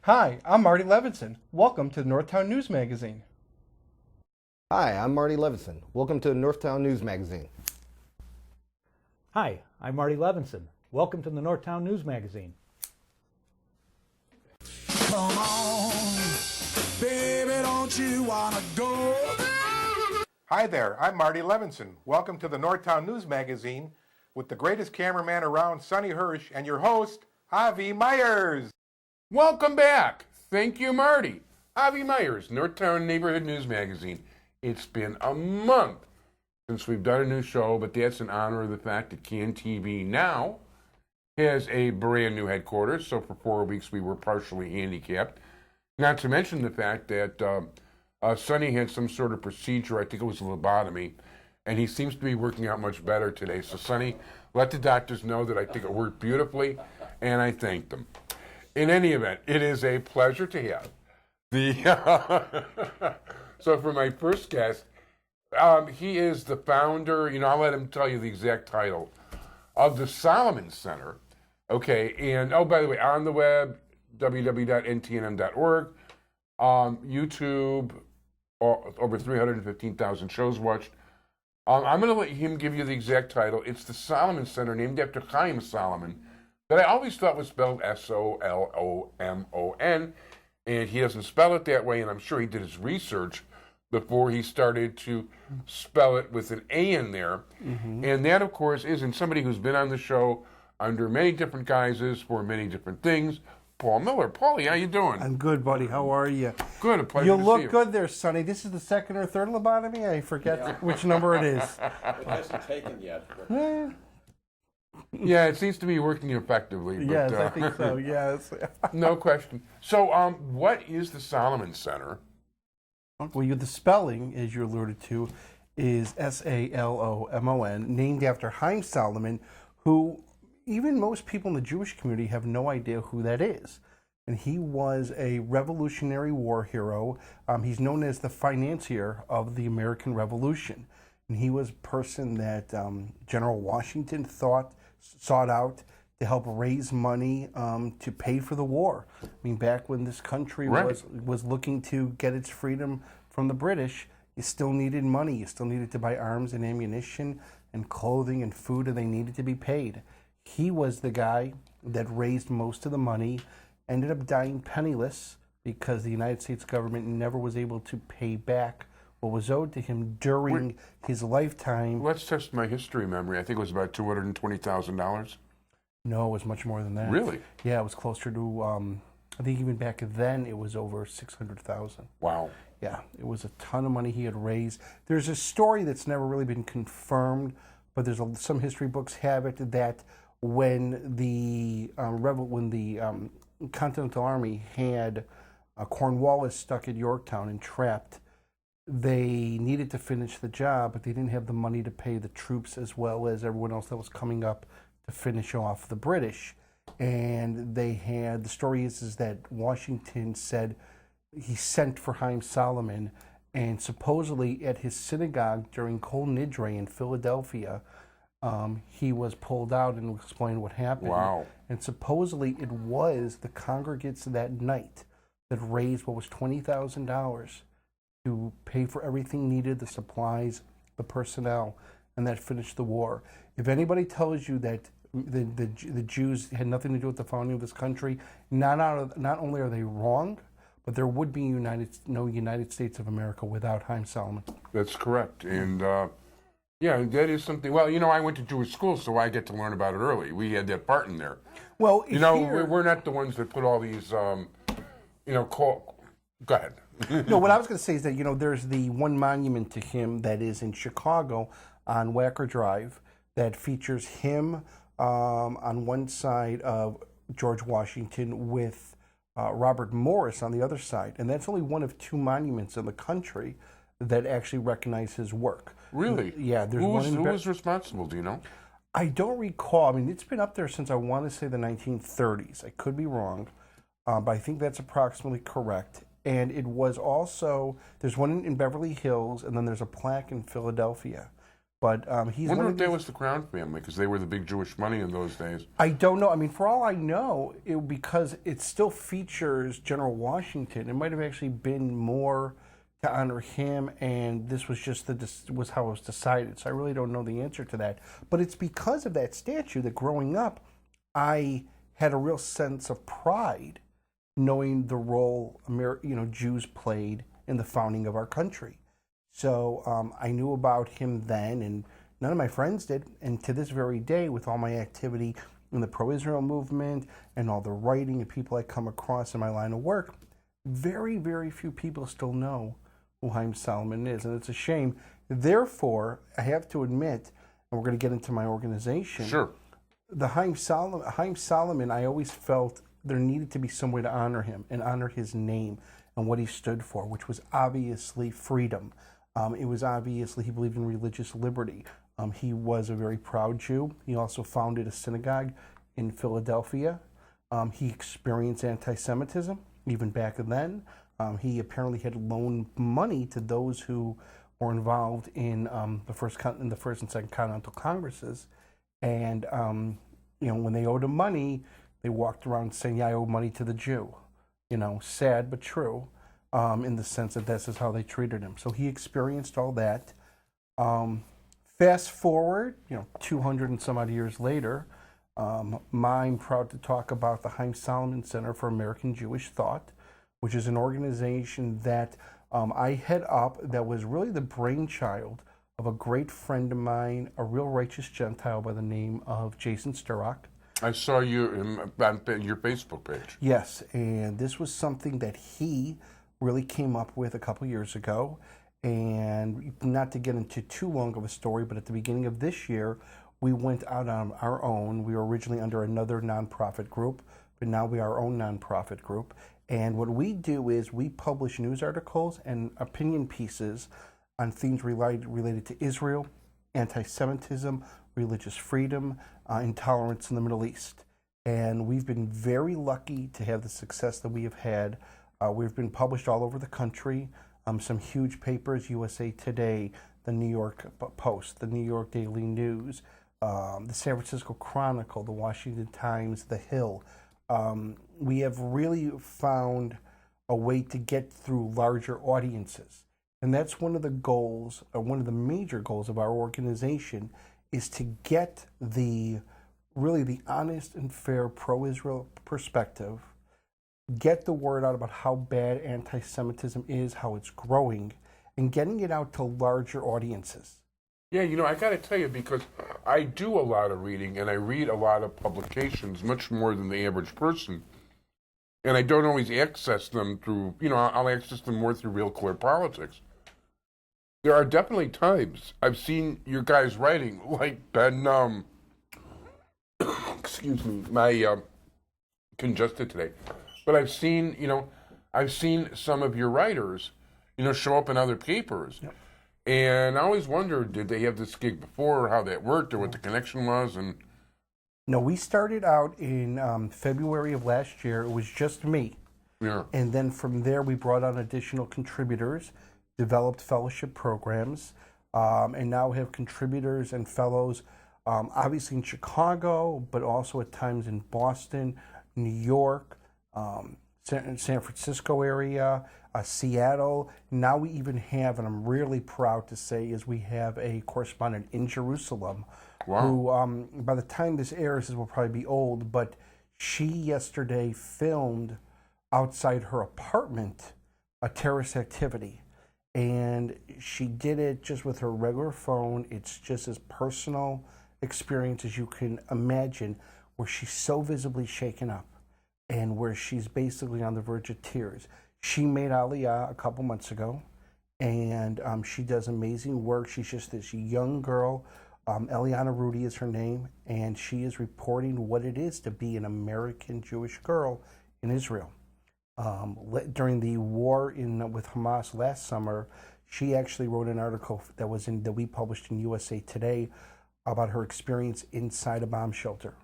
Hi, I'm Marty Levinson. Welcome to the Northtown News Magazine. Hi, I'm Marty Levinson. Welcome to the Northtown News Magazine. Hi, I'm Marty Levinson. Welcome to the Northtown News Magazine. Come on, baby, don't you wanna go? Hi there, I'm Marty Levinson. Welcome to the Northtown News Magazine with the greatest cameraman around, Sonny Hirsch, and your host, Avi Myers. Welcome back. Thank you, Marty. Avi Myers, Northtown Neighborhood News Magazine. It's been a month since we've done a new show, but that's in honor of the fact that CAN-TV now has a brand new headquarters, so for 4 weeks we were partially handicapped. Not to mention the fact that Sonny had some sort of procedure, I think it was a lobotomy, and he seems to be working out much better today. So Sonny, let the doctors know that I think it worked beautifully, and I thank them. In any event, it is a pleasure to have the... So for my first guest, he is the founder, I'll let him tell you the exact title, of the Salomon Center. Okay, and by the way, on the web, www.ntnm.org, YouTube, over 315,000 shows watched. I'm going to let him give you the exact title. It's the Salomon Center, named after Haym Salomon, that I always thought was spelled Solomon, and he doesn't spell it that way, and I'm sure he did his research before he started to spell it with an A in there. Mm-hmm. And that, of course, isn't somebody who's been on the show under many different guises for many different things. Paul Miller. Paulie, how you doing? I'm good, buddy. How are you? Good, a pleasure You to see look you. good there, Sonny. This is the second or third lobotomy? I forget which number it is. It hasn't taken yet. Yeah, it seems to be working effectively. But, Yes, I think so, yes. No question. So, what is the Salomon Center? Well, the spelling, as you alluded to, is Salomon, named after Haym Salomon, who even most people in the Jewish community have no idea who that is. And he was a Revolutionary War hero. He's known as the financier of the American Revolution. And he was a person that General Washington sought out to help raise money to pay for the war. I mean, back when this country was looking to get its freedom from the British, you still needed money. You still needed to buy arms and ammunition and clothing and food, and they needed to be paid. He was the guy that raised most of the money, ended up dying penniless because the United States government never was able to pay back what was owed to him during his lifetime. Let's test my history memory. I think it was about $220,000. No, it was much more than that. Really? Yeah, it was closer to, I think even back then it was over 600,000. Wow. Yeah, it was a ton of money he had raised. There's a story that's never really been confirmed, but there's some history books have it that when the Continental Army had Cornwallis stuck at Yorktown and trapped, they needed to finish the job, but they didn't have the money to pay the troops as well as everyone else that was coming up to finish off the British. And the story is that Washington said he sent for Haym Salomon, and supposedly at his synagogue during Kol Nidre in Philadelphia, he was pulled out and explained what happened. Wow. And supposedly it was the congregants that night that raised what was $20,000 to pay for everything needed, the supplies, the personnel, and that finished the war. If anybody tells you that the Jews had nothing to do with the founding of this country, not only are they wrong, but there would be no United States of America without Haym Salomon. That's correct. And, yeah, that is something. Well, I went to Jewish school, so I get to learn about it early. We had that part in there. Well, we're not the ones that put all these, go ahead. No, what I was going to say is that, there's the one monument to him that is in Chicago on Wacker Drive that features him on one side of George Washington with Robert Morris on the other side. And that's only one of two monuments in the country that actually recognize his work. Really? Yeah. There's who one was responsible, do you know? I don't recall. I mean, it's been up there since I want to say the 1930s. I could be wrong, but I think that's approximately correct. And it was also, there's one in Beverly Hills, and then there's a plaque in Philadelphia. But he's I wonder one if of that these- was the Crown family, because they were the big Jewish money in those days. I don't know. I mean, for all I know, because it still features General Washington, it might have actually been more to honor him, and this was just was how it was decided. So I really don't know the answer to that. But it's because of that statue that growing up, I had a real sense of pride knowing the role Jews played in the founding of our country. So I knew about him then, and none of my friends did. And to this very day, with all my activity in the pro-Israel movement and all the writing and people I come across in my line of work, very, very few people still know who Haym Salomon is, and it's a shame. Therefore, I have to admit, and we're going to get into my organization. Sure. The Haym Salomon, I always felt there needed to be some way to honor him and honor his name and what he stood for, which was obviously freedom. It was obviously he believed in religious liberty. He was a very proud Jew. He also founded a synagogue in Philadelphia. He experienced anti-Semitism even back then. He apparently had loaned money to those who were involved in the first and second Continental Congresses, and when they owed him money, they walked around saying, "Yeah, I owe money to the Jew." Sad but true, in the sense that this is how they treated him. So he experienced all that. Fast forward, 200 and some odd years later, I'm proud to talk about the Haym Salomon Center for American Jewish Thought, which is an organization that I head up that was really the brainchild of a great friend of mine, a real righteous Gentile by the name of Jason Sturrock. I saw you on your Facebook page. Yes, and this was something that he really came up with a couple years ago. And not to get into too long of a story, but at the beginning of this year, we went out on our own. We were originally under another nonprofit group, but now we are our own nonprofit group. And what we do is we publish news articles and opinion pieces on themes related to Israel, anti-Semitism, religious freedom, intolerance in the Middle East. And we've been very lucky to have the success that we have had. We've been published all over the country. Some huge papers, USA Today, the New York Post, the New York Daily News, the San Francisco Chronicle, the Washington Times, The Hill. We have really found a way to get through larger audiences. And that's one of the goals, or one of the major goals of our organization, is to get the honest and fair pro-Israel perspective, get the word out about how bad anti-Semitism is, how it's growing, and getting it out to larger audiences. Yeah, I got to tell you, because I do a lot of reading, and I read a lot of publications, much more than the average person. And I don't always access them through, I'll access them more through Real Clear Politics. There are definitely times I've seen your guys writing, like Ben, excuse me, my congested today. But I've seen some of your writers, show up in other papers. Yep. And I always wondered, did they have this gig before, or how that worked, or what the connection was? And no, we started out in February of last year. It was just me. Yeah. And then from there, we brought on additional contributors, developed fellowship programs, and now have contributors and fellows, obviously in Chicago, but also at times in Boston, New York, San Francisco area, Seattle. Now we even have, and I'm really proud to say, is we have a correspondent in Jerusalem. Wow. Who, by the time this airs, will probably be old, but she yesterday filmed outside her apartment a terrorist activity. And she did it just with her regular phone. It's just as personal experience as you can imagine, where she's so visibly shaken up and where she's basically on the verge of tears. She made Aliyah a couple months ago, and she does amazing work. She's just this young girl. Eliana Rudy is her name, and she is reporting what it is to be an American Jewish girl in Israel. During the war with Hamas last summer, she actually wrote an article that we published in USA Today about her experience inside a bomb shelter.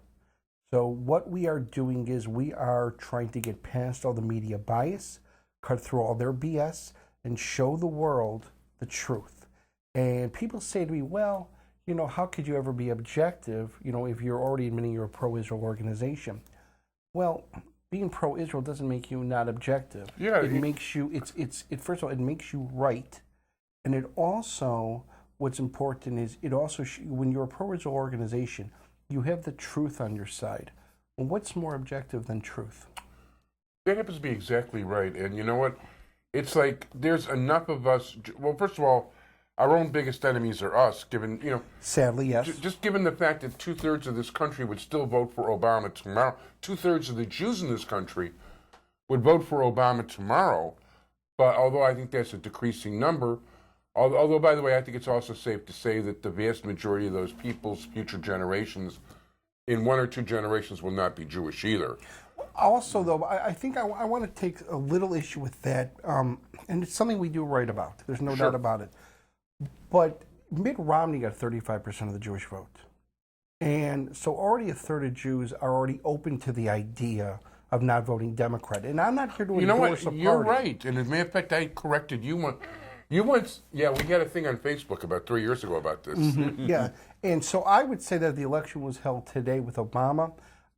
So what we are doing is we are trying to get past all the media bias, cut through all their BS, and show the world the truth. And people say to me, well, how could you ever be objective, if you're already admitting you're a pro-Israel organization? Well, being pro-Israel doesn't make you not objective. Yeah, it makes you. First of all, it makes you right, and it also, what's important is it also when you're a pro-Israel organization, you have the truth on your side. Well, what's more objective than truth? That happens to be exactly right. And you know what? It's like there's enough of us. Well, first of all, our own biggest enemies are us, given, Sadly, yes. just given the fact that 2/3 of this country would still vote for Obama tomorrow. 2/3 of the Jews in this country would vote for Obama tomorrow. But although I think that's a decreasing number, although, by the way, I think it's also safe to say that the vast majority of those people's future generations, in 1 or 2 generations, will not be Jewish either. Also, though, I think I want to take a little issue with that, and it's something we do write about. There's no doubt about it. But Mitt Romney got 35% of the Jewish vote. And so already a third of Jews are already open to the idea of not voting Democrat. And I'm not here to endorse a party. You're right. And as a matter of fact, I corrected you once. We had a thing on Facebook about 3 years ago about this. Yeah. And so I would say that if the election was held today with Obama,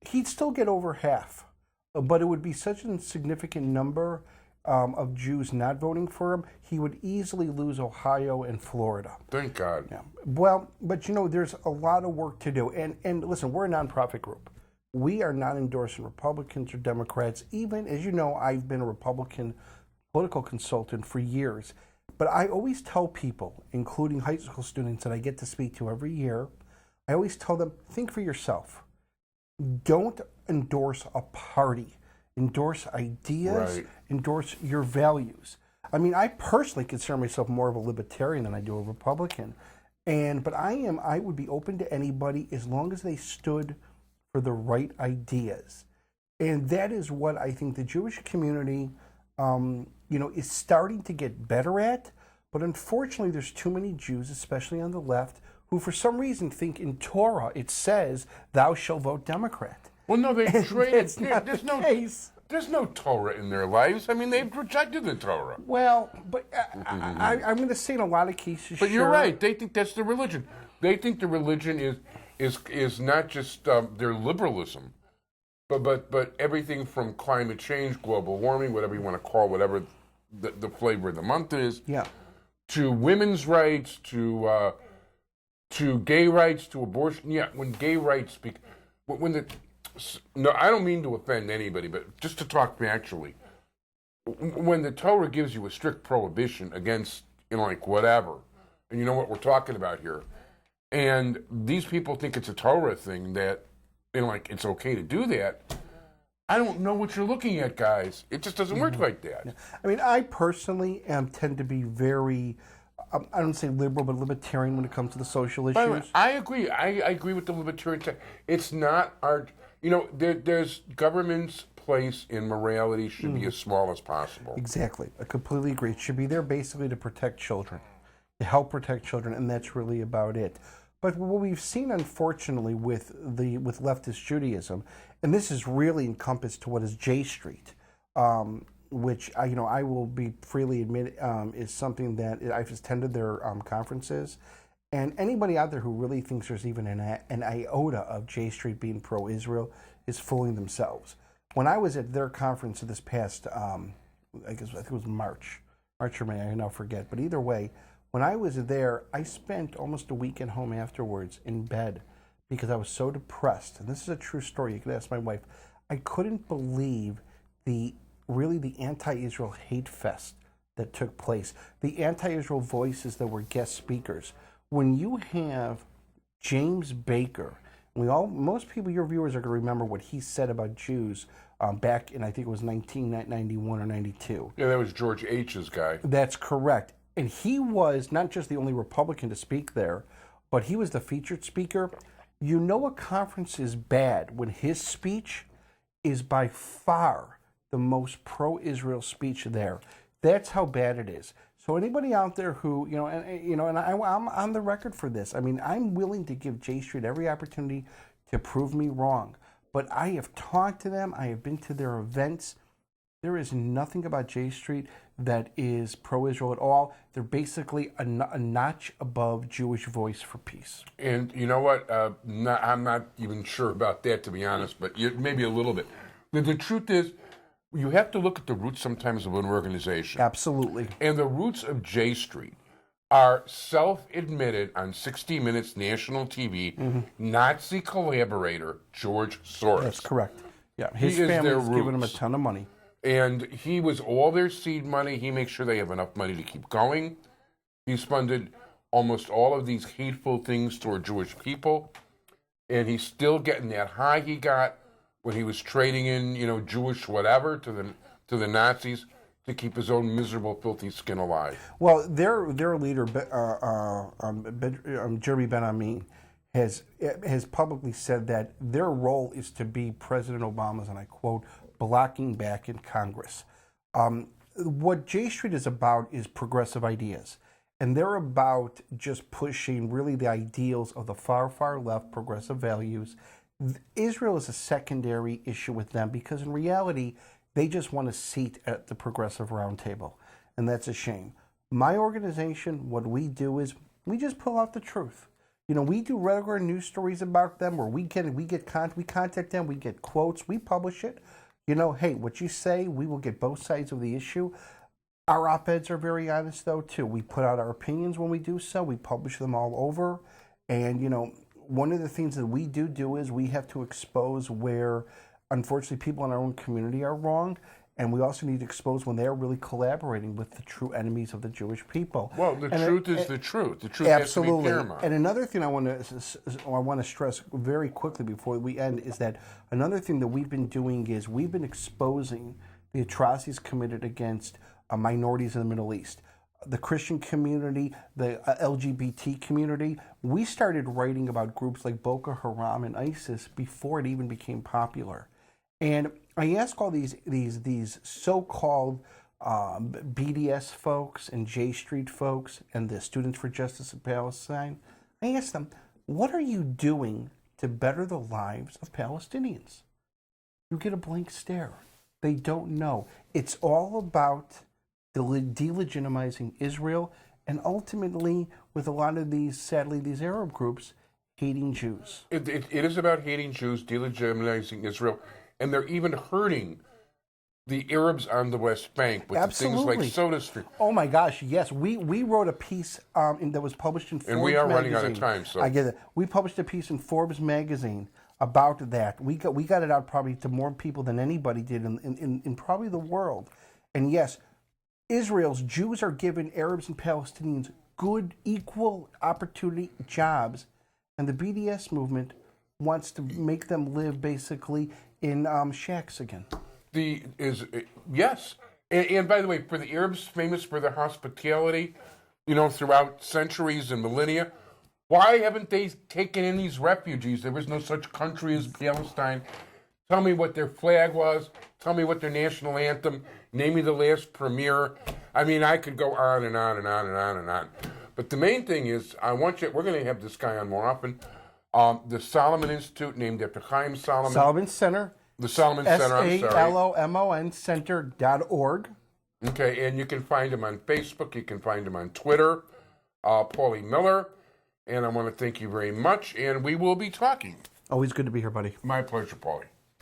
he'd still get over half. But it would be such a significant number of Jews not voting for him, he would easily lose Ohio and Florida. Thank God. Yeah. Well, but there's a lot of work to do. And listen, we're a nonprofit group. We are not endorsing Republicans or Democrats. Even, as you know, I've been a Republican political consultant for years. But I always tell people, including high school students that I get to speak to every year, I always tell them, think for yourself. Don't endorse a party. Endorse ideas, endorse your values. I mean, I personally consider myself more of a libertarian than I do a Republican. But I would be open to anybody as long as they stood for the right ideas. And that is what I think the Jewish community, is starting to get better at. But unfortunately, there's too many Jews, especially on the left, who for some reason think in Torah it says, "Thou shalt vote Democrat." Well, no, they traded. Case. There's no Torah in their lives. I mean, they've rejected the Torah. Well, but I'm going to say in a lot of cases. But you're right. They think that's the religion. They think the religion is not just their liberalism, but everything from climate change, global warming, whatever you want to call, whatever the flavor of the month is. Yeah. To women's rights, to gay rights, to abortion. Yeah, when gay rights no, I don't mean to offend anybody, but just to talk factually, when the Torah gives you a strict prohibition against, whatever, and you know what we're talking about here, and these people think it's a Torah thing that, it's okay to do that, I don't know what you're looking at, guys. It just doesn't work like that. Yeah. I mean, I personally tend to be very, I don't say liberal, but libertarian when it comes to the social issues. By the way, I agree. I agree with the libertarian. It's not our... there's government's place in morality should be as small as possible. Exactly. I completely agree. It should be there basically to protect children, to help protect children, and that's really about it. But what we've seen, unfortunately, with leftist Judaism, and this is really encompassed to what is J Street, which I will be freely admit is something that I've attended their conferences. And anybody out there who really thinks there's even an iota of J Street being pro-Israel is fooling themselves. When I was at their conference this past, I think it was March or May, I now forget. But either way, when I was there, I spent almost a week at home afterwards in bed because I was so depressed. And this is a true story. You can ask my wife. I couldn't believe the anti-Israel hate fest that took place. The anti-Israel voices that were guest speakers. When you have James Baker, most people, your viewers, are going to remember what he said about Jews back in, I think it was 1991 or 92. Yeah, that was George H.'s guy. That's correct. And he was not just the only Republican to speak there, but he was the featured speaker. You know a conference is bad when his speech is by far the most pro-Israel speech there. That's how bad it is. So anybody out there who, and I'm on the record for this. I mean, I'm willing to give J Street every opportunity to prove me wrong. But I have talked to them. I have been to their events. There is nothing about J Street that is pro-Israel at all. They're basically a notch above Jewish Voice for Peace. And you know what? I'm not even sure about that, to be honest, but maybe a little bit. The truth is, you have to look at the roots sometimes of an organization. Absolutely. And the roots of J Street are self-admitted on 60 Minutes national TV, Nazi collaborator George Soros. That's correct. Yeah, his He is family their is giving him a roots. ton of money. And he was all their seed money. He makes sure they have enough money to keep going. He's funded almost all of these hateful things toward Jewish people. And he's still getting that high he got when he was trading in, Jewish whatever to the Nazis to keep his own miserable, filthy skin alive. Well, their leader, Jeremy Ben-Ami, has publicly said that their role is to be President Obama's, and I quote, blocking back in Congress. What J Street is about is progressive ideas. And they're about just pushing really the ideals of the far, far left progressive values. Israel is a secondary issue with them because in reality, they just want a seat at the progressive roundtable. And that's a shame. My organization, what we do is we just pull out the truth. We do regular news stories about them where we contact them, we get quotes, we publish it. Hey, what you say, we will get both sides of the issue. Our op-eds are very honest, though, too. We put out our opinions when we do so. We publish them all over. And, one of the things that we do is we have to expose where, unfortunately, people in our own community are wrong. And we also need to expose when they're really collaborating with the true enemies of the Jewish people. Well, the truth is the truth. The truth has to be paramount. And another thing I want to stress very quickly before we end is that another thing that we've been doing is we've been exposing the atrocities committed against minorities in the Middle East. The Christian community, the LGBT community. We started writing about groups like Boko Haram and ISIS before it even became popular. And I ask all these so-called BDS folks and J Street folks and the Students for Justice in Palestine, I ask them, what are you doing to better the lives of Palestinians? You get a blank stare. They don't know. It's all about delegitimizing Israel and ultimately, with a lot of these Arab groups, hating Jews. It is about hating Jews, delegitimizing Israel, and they're even hurting the Arabs on the West Bank with Absolutely. things like SodaStream. Oh my gosh, yes. We wrote a piece that was published in Forbes magazine. And we are running out of time, so. I get it. We published a piece in Forbes magazine about that. We got it out probably to more people than anybody did in probably the world. And yes, Israel's Jews are giving Arabs and Palestinians good, equal opportunity jobs. And the BDS movement wants to make them live basically in shacks again. Yes. And by the way, for the Arabs famous for their hospitality, throughout centuries and millennia, why haven't they taken in these refugees? There was no such country as Palestine. Tell me what their flag was. Tell me what their national anthem. Name me the last premier. I mean, I could go on and on and on and on and on. But the main thing is, we're going to have this guy on more often. The Salomon Institute, named after Haym Salomon. Salomon Center. The Salomon Center, I'm sorry. SALOMON Center.org. Okay, and you can find him on Facebook. You can find him on Twitter. Paulie Miller. And I want to thank you very much. And we will be talking. Always good to be here, buddy. My pleasure, Paulie.